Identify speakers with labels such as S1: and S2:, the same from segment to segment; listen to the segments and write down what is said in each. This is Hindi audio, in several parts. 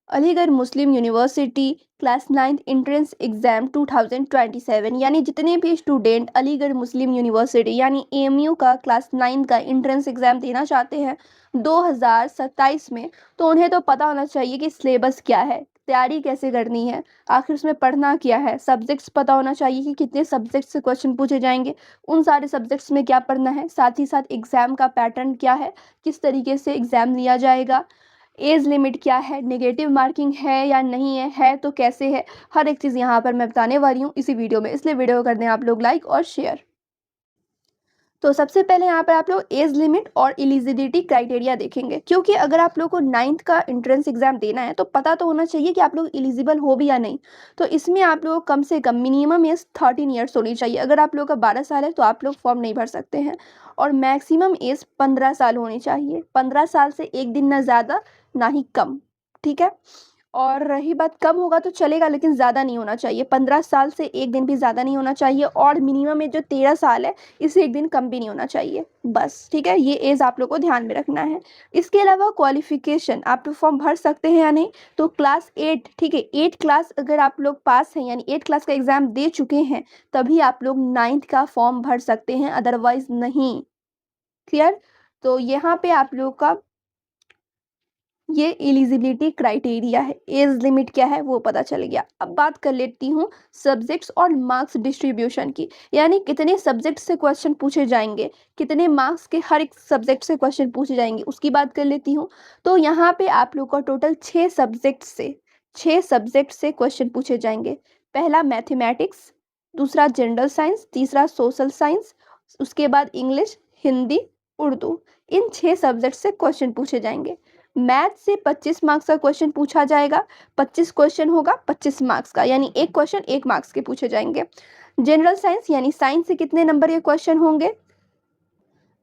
S1: Aligarh Muslim University class 9th entrance exam 2027 यानी जितने भी स्टूडेंट अलीगढ़ मुस्लिम यूनिवर्सिटी यानी एएमयू का क्लास 9 का एंट्रेंस एग्जाम देना चाहते हैं 2027 में, तो उन्हें तो पता होना चाहिए कि सिलेबस क्या है, तैयारी कैसे करनी है, आखिर उसमें पढ़ना क्या है, सब्जेक्ट्स पता होना चाहिए कि कितने सब्जेक्ट से क्वेश्चन पूछे जाएंगे, उन सारे सब्जेक्ट्स में क्या पढ़ना है, साथ ही साथ एग्जाम का पैटर्न क्या है, किस तरीके से एग्जाम लिया जाएगा, एज लिमिट क्या है, नेगेटिव मार्किंग है या नहीं है तो कैसे है, हर एक चीज़ यहाँ पर मैं बताने वाली हूँ इसी वीडियो में, इसलिए वीडियो को कर दें आप लोग लाइक और शेयर। तो सबसे पहले यहाँ पर आप लोग एज लिमिट और एलिजिबिलिटी क्राइटेरिया देखेंगे, क्योंकि अगर आप लोग को 9th का एंट्रेंस एग्जाम देना है तो पता तो होना चाहिए कि आप लोग एलिजिबल हो भी या नहीं। तो इसमें आप लोग कम से कम मिनिमम एज 13 ईयर्स होनी चाहिए। अगर आप लोग का 12 साल है तो आप लोग फॉर्म नहीं भर सकते हैं, और मैक्सिमम एज 15 साल होनी चाहिए। 15 साल से एक दिन ना ज़्यादा ना ही कम, ठीक है। और रही बात कम होगा तो चलेगा, लेकिन ज़्यादा नहीं होना चाहिए। 15 साल से एक दिन भी ज़्यादा नहीं होना चाहिए, और मिनिमम में जो 13 साल है इससे एक दिन कम भी नहीं होना चाहिए, बस, ठीक है। ये एज आप लोग को ध्यान में रखना है। इसके अलावा क्वालिफिकेशन, आप लोग फॉर्म भर सकते हैं या नहीं, तो क्लास 8, ठीक है, 8 क्लास अगर आप लोग पास हैं यानी 8 क्लास का एग्ज़ाम दे चुके हैं तभी आप लोग 9th का फॉर्म भर सकते हैं, अदरवाइज नहीं। क्लियर। तो यहाँ पे आप लोग का ये एलिजिबिलिटी क्राइटेरिया है, एज लिमिट क्या है वो पता चल गया। अब बात कर लेती हूँ सब्जेक्ट्स और मार्क्स डिस्ट्रीब्यूशन की, यानी कितने सब्जेक्ट से क्वेश्चन पूछे जाएंगे, कितने मार्क्स के हर एक सब्जेक्ट से क्वेश्चन पूछे जाएंगे, उसकी बात कर लेती हूँ। तो यहाँ पे आप लोग का टोटल 6 सब्जेक्ट से क्वेश्चन पूछे जाएंगे। पहला मैथमेटिक्स, दूसरा जनरल साइंस, तीसरा सोशल साइंस, उसके बाद इंग्लिश, हिंदी, उर्दू, इन 6 सब्जेक्ट से क्वेश्चन पूछे जाएंगे। मैथ से 25 मार्क्स का क्वेश्चन पूछा जाएगा। 25 क्वेश्चन होगा 25 मार्क्स का, यानी एक क्वेश्चन 1 मार्क्स के पूछे जाएंगे। जनरल साइंस यानी साइंस से कितने नंबर के क्वेश्चन होंगे,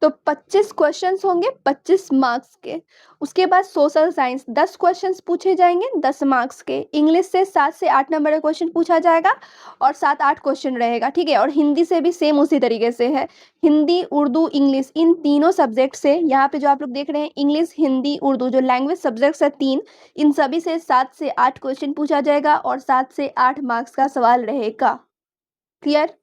S1: तो 25 क्वेश्चंस होंगे 25 मार्क्स के। उसके बाद सोशल साइंस 10 क्वेश्चंस पूछे जाएंगे 10 मार्क्स के। इंग्लिश से 7 से 8 नंबर का क्वेश्चन पूछा जाएगा और 7-8 क्वेश्चन रहेगा, ठीक है। और हिंदी से भी सेम उसी तरीके से है, हिंदी, उर्दू, इंग्लिश, इन तीनों सब्जेक्ट से, यहाँ पे जो आप लोग देख रहे हैं इंग्लिश, हिंदी, उर्दू, जो लैंग्वेज सब्जेक्ट्स है 3, इन सभी से 7 से 8 क्वेश्चन पूछा जाएगा और 7 से 8 मार्क्स का सवाल रहेगा। क्लियर।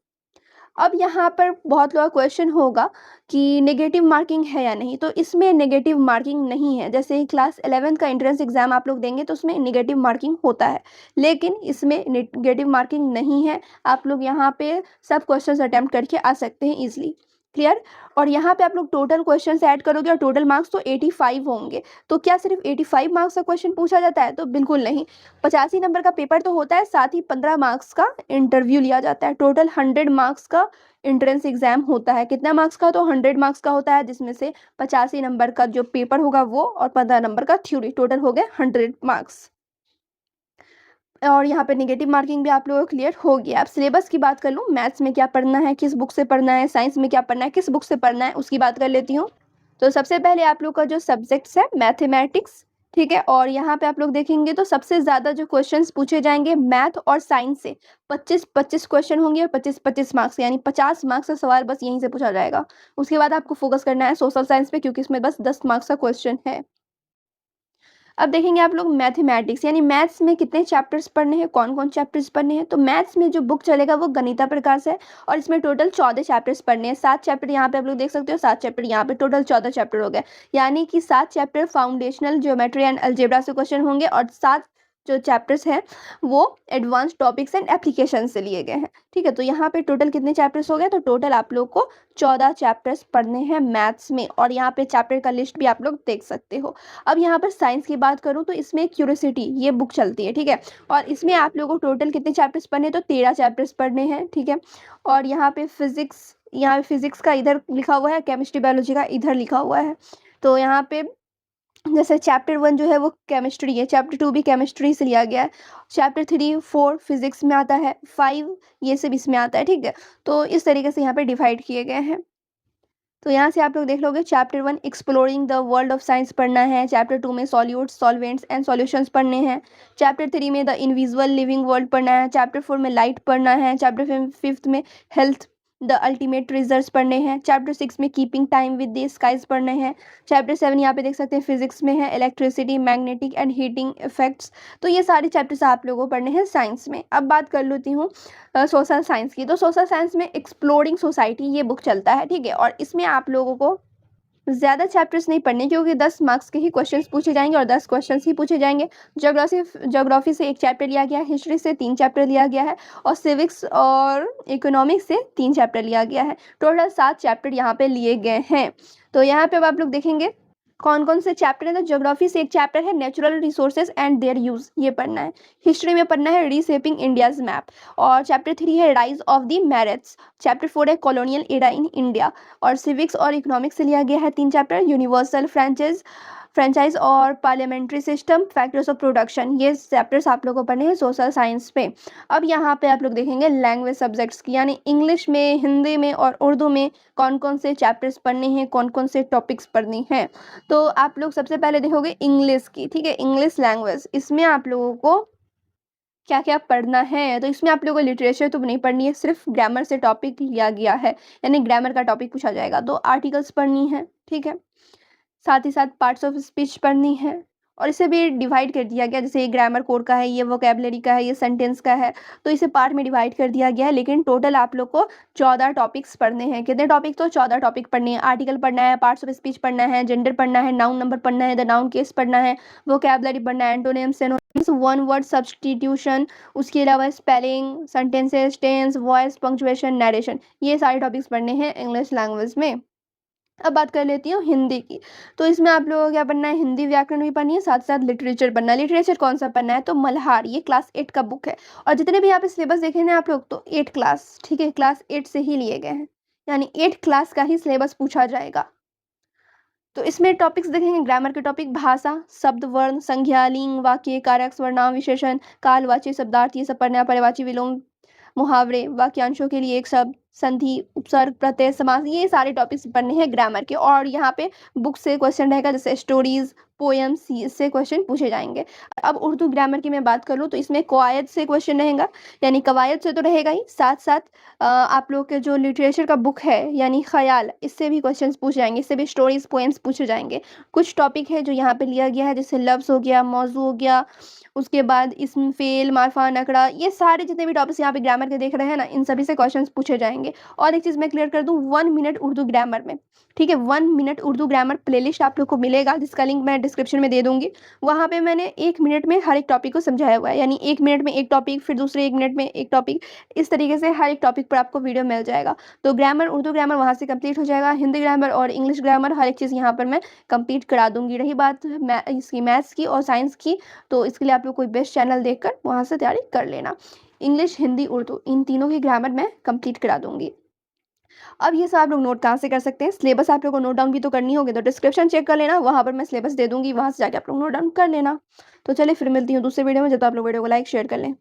S1: अब यहाँ पर बहुत लोग क्वेश्चन होगा कि नेगेटिव मार्किंग है या नहीं, तो इसमें नेगेटिव मार्किंग नहीं है। जैसे क्लास 11 का एंट्रेंस एग्जाम आप लोग देंगे तो उसमें नेगेटिव मार्किंग होता है, लेकिन इसमें नेगेटिव मार्किंग नहीं है। आप लोग यहाँ पे सब क्वेश्चंस अटेम्प्ट करके आ सकते हैं इजीली। क्लियर। और यहाँ पे आप लोग टोटल क्वेश्चंस ऐड करोगे और टोटल मार्क्स तो 85 होंगे। तो क्या सिर्फ 85 मार्क्स का क्वेश्चन पूछा जाता है, तो बिल्कुल नहीं। 85 नंबर का पेपर तो होता है, साथ ही 15 मार्क्स का इंटरव्यू लिया जाता है। टोटल 100 मार्क्स का एंट्रेंस एग्जाम होता है। कितना मार्क्स का, तो 100 मार्क्स का होता है, जिसमें से 85 नंबर का जो पेपर होगा वो, और 15 नंबर का थ्योरी, टोटल हो गए 100 मार्क्स। और यहाँ पे नेगेटिव मार्किंग भी आप लोगों को क्लियर हो गया। अब सिलेबस की बात कर लूँ, मैथ्स में क्या पढ़ना है, किस बुक से पढ़ना है, साइंस में क्या पढ़ना है, किस बुक से पढ़ना है, उसकी बात कर लेती हूँ। तो सबसे पहले आप लोग का जो सब्जेक्ट्स है मैथमेटिक्स, ठीक है। और यहाँ पे आप लोग देखेंगे तो सबसे ज़्यादा जो क्वेश्चंस पूछे जाएंगे मैथ और साइंस से 25-25 क्वेश्चन होंगे और 25-25 मार्क्स, यानी 50 मार्क्स का सवाल बस यहीं से पूछा जाएगा। उसके बाद आपको फोकस करना है सोशल साइंस पे, क्योंकि इसमें बस 10 मार्क्स का क्वेश्चन है। अब देखेंगे आप लोग मैथमेटिक्स, यानी मैथ्स में कितने चैप्टर्स पढ़ने हैं, कौन कौन चैप्टर्स पढ़ने हैं। तो मैथ्स में जो बुक चलेगा वो गणिता प्रकाश है, और इसमें टोटल 14 चैप्टर्स पढ़ने हैं। 7 चैप्टर यहाँ पे आप लोग देख सकते हो, 7 चैप्टर यहाँ पे, टोटल 14 चैप्टर हो गए। यानी कि 7 chapter foundational geometry and algebra से क्वेश्चन होंगे, और 7 जो चैप्टर्स हैं वो एडवांस टॉपिक्स एंड एप्लीकेशन से लिए गए हैं, ठीक है। तो यहाँ पे टोटल कितने चैप्टर्स हो गए, तो टोटल आप लोग को 14 चैप्टर्स पढ़ने हैं मैथ्स में, और यहाँ पे चैप्टर का लिस्ट भी आप लोग देख सकते हो। अब यहाँ पर साइंस की बात करूँ तो इसमें क्यूरियोसिटी ये बुक चलती है, ठीक है। और इसमें आप लोगों को टोटल कितने चैप्टर्स पढ़ने हैं, तो 13 चैप्टर्स पढ़ने हैं, ठीक है। और यहाँ पे फिजिक्स, यहाँ पे फिजिक्स का इधर लिखा हुआ है, केमिस्ट्री बायोलॉजी का इधर लिखा हुआ है। तो यहाँ पे जैसे चैप्टर 1 जो है वो केमिस्ट्री है, चैप्टर 2 भी केमिस्ट्री से लिया गया है, चैप्टर 3-4 फिजिक्स में आता है, 5 ये सब इसमें आता है, ठीक है। तो इस तरीके से यहाँ पे डिवाइड किए गए हैं। तो यहाँ से आप लोग देख लोगे, chapter 1 exploring the world of science पढ़ना है, चैप्टर 2 में सॉल्यूट्स, सॉल्वेंट्स एंड सॉल्यूशंस पढ़ने हैं, चैप्टर 3 में द इनविजिबल लिविंग वर्ल्ड पढ़ना है, चैप्टर 4 में लाइट पढ़ना है, चैप्टर 5 में हेल्थ द अल्टीमेट ट्रेजर्स पढ़ने हैं। चैप्टर 6 में keeping time with the skies पढ़ने हैं। चैप्टर 7 यहाँ पे देख सकते हैं फिजिक्स में है, electricity, magnetic and heating effects. तो ये सारे चैप्टर्स आप लोगों को पढ़ने हैं साइंस में। अब बात कर लेती हूँ सोशल साइंस की। तो सोशल साइंस में एक्सप्लोरिंग सोसाइटी ये बुक चलता है, ठीक है, और इसमें आप लोगों को ज़्यादा चैप्टर्स नहीं पढ़ने, क्योंकि 10 मार्क्स के ही क्वेश्चंस पूछे जाएंगे और 10 क्वेश्चंस ही पूछे जाएंगे। ज्योग्राफी से 1 चैप्टर लिया गया है, हिस्ट्री से 3 चैप्टर लिया गया है और सिविक्स और इकोनॉमिक्स से 3 चैप्टर लिया गया है। टोटल 7 चैप्टर यहाँ पे लिए गए हैं। तो यहाँ पे अब आप लोग देखेंगे कौन कौन से चैप्टर है। तो ज्योग्राफी से 1 चैप्टर है natural resources and their use, ये पढ़ना है। हिस्ट्री में पढ़ना है रीशेपिंग इंडियाज मैप, और चैप्टर 3 है rise of the Marathas. Chapter 4 है कॉलोनियल एरा इन इंडिया, और सिविक्स और इकोनॉमिक्स से लिया गया है 3 चैप्टर, यूनिवर्सल फ्रेंचाइज और parliamentary system, factors of production. ये चैप्टर्स आप लोगों को पढ़ने हैं सोशल साइंस पे। अब यहाँ पे आप लोग देखेंगे लैंग्वेज सब्जेक्ट्स की, यानी इंग्लिश में, हिंदी में और उर्दू में कौन कौन से चैप्टर्स पढ़ने हैं, कौन कौन से टॉपिक्स पढ़ने हैं। तो आप लोग सबसे पहले देखोगे इंग्लिश की, ठीक है, इंग्लिश लैंग्वेज। इसमें आप लोगों को क्या क्या पढ़ना है। तो इसमें आप लोगों को लिटरेचर तो नहीं पढ़नी है, सिर्फ ग्रामर से टॉपिक लिया गया है, यानी ग्रामर का टॉपिक पूछा जाएगा। तो आर्टिकल्स पढ़नी है, ठीक है, साथ ही साथ पार्ट्स ऑफ स्पीच पढ़नी है, और इसे भी डिवाइड कर दिया गया, जैसे ये ग्रामर कोड का है, ये वोकेबलरी का है, ये सेंटेंस का है, तो इसे पार्ट में डिवाइड कर दिया गया है। लेकिन टोटल आप लोग को 14 टॉपिक्स पढ़ने हैं। कितने टॉपिक? तो 14 टॉपिक पढ़ने हैं। आर्टिकल पढ़ना है, पार्ट्स ऑफ स्पीच पढ़ना है, जेंडर पढ़ना है, नाउन नंबर पढ़ना है, द नाउन केस पढ़ना है, वोकेबलरी पढ़ना है, antonyms, synonyms, one word substitution, उसके अलावा spelling, sentences, tense, voice, punctuation, narration, ये सारे टॉपिक्स पढ़ने हैं इंग्लिश लैंग्वेज में। अब बात कर लेती हूँ हिंदी की। तो इसमें आप लोगों को क्या पढ़ना है? हिंदी व्याकरण भी पढ़नी है, साथ साथ लिटरेचर पढ़ना है। लिटरेचर कौन सा पढ़ना है? तो मल्हार, ये क्लास 8 का बुक है, और जितने भी यहाँ पे सिलेबस देखे ना आप लोग, तो 8 क्लास, ठीक है, क्लास 8 से ही लिए गए हैं, यानी 8 क्लास का ही सिलेबस पूछा जाएगा। तो इसमें टॉपिक्स देखेंगे, ग्रामर के टॉपिक, भाषा, शब्द, वर्ण, संज्ञा, लिंग, वाक्य, कारक, सर्वनाम, विशेषण, कालवाची, शब्दार्थ, ये सब पढ़ना है। पर्यायवाची, विलोम, मुहावरे, वाक्यांशों के लिए एक शब्द, संधि, उपसर्ग, प्रत्यय, समास, ये सारे टॉपिक्स पढ़ने हैं ग्रामर के। और यहाँ पे बुक से क्वेश्चन रहेगा, जैसे स्टोरीज, पोएम्स, इससे क्वेश्चन पूछे जाएंगे। अब उर्दू ग्रामर की मैं बात कर लूँ, तो इसमें कवायद से क्वेश्चन रहेगा, यानी कवायद से तो रहेगा ही, साथ साथ आप लोग के जो लिटरेचर का बुक है, यानी ख्याल, इससे भी क्वेश्चन पूछे जाएंगे, इससे भी स्टोरीज, पोएम्स पूछे जाएंगे। कुछ टॉपिक है जो यहाँ पे लिया गया है, जैसे लफ्ज़ हो गया, मौजू हो गया, उसके बाद इस्म, फेल, मारफा, नकरा, ये सारे जितने भी टॉपिक्स यहाँ पे ग्रामर के देख रहे हैं ना, इन सभी से क्वेश्चंस पूछे जाएंगे। और एक चीज़ मैं क्लियर कर दूँ, 1 मिनट उर्दू ग्रामर में, ठीक है, 1 मिनट उर्दू ग्रामर प्लेलिस्ट आप लोग को मिलेगा, जिसका लिंक मैं डिस्क्रिप्शन में दे दूंगी। वहाँ पे मैंने 1 मिनट में हर एक टॉपिक को समझाया हुआ है, यानी 1 मिनट में एक टॉपिक, फिर दूसरे 1 मिनट में एक टॉपिक, इस तरीके से हर एक टॉपिक पर आपको वीडियो मिल जाएगा। तो ग्रामर, उर्दू ग्रामर वहाँ से कंप्लीट हो जाएगा, हिंदी ग्रामर और इंग्लिश ग्रामर, हर एक चीज़ यहाँ पर मैं कंप्लीट करा दूंगी। रही बात इसकी मैथ्स की और साइंस की, तो इसके लिए आप लोग कोई बेस्ट चैनल देखकर वहाँ से तैयारी कर लेना। इंग्लिश, हिंदी, उर्दू, इन तीनों की ग्रामर मैं कंप्लीट करा दूंगी। अब ये सब आप लोग नोट कहाँ से कर सकते हैं? सिलेबस आप लोग को नोट डाउन भी तो करनी होगी, तो डिस्क्रिप्शन चेक कर लेना, वहाँ पर मैं सिलेबस दे दूंगी, वहाँ से जाके आप लोग नोट डाउन कर लेना। तो चलिए फिर मिलती हूँ दूसरे वीडियो में, जब तक आप लोग वीडियो को लाइक शेयर कर लें।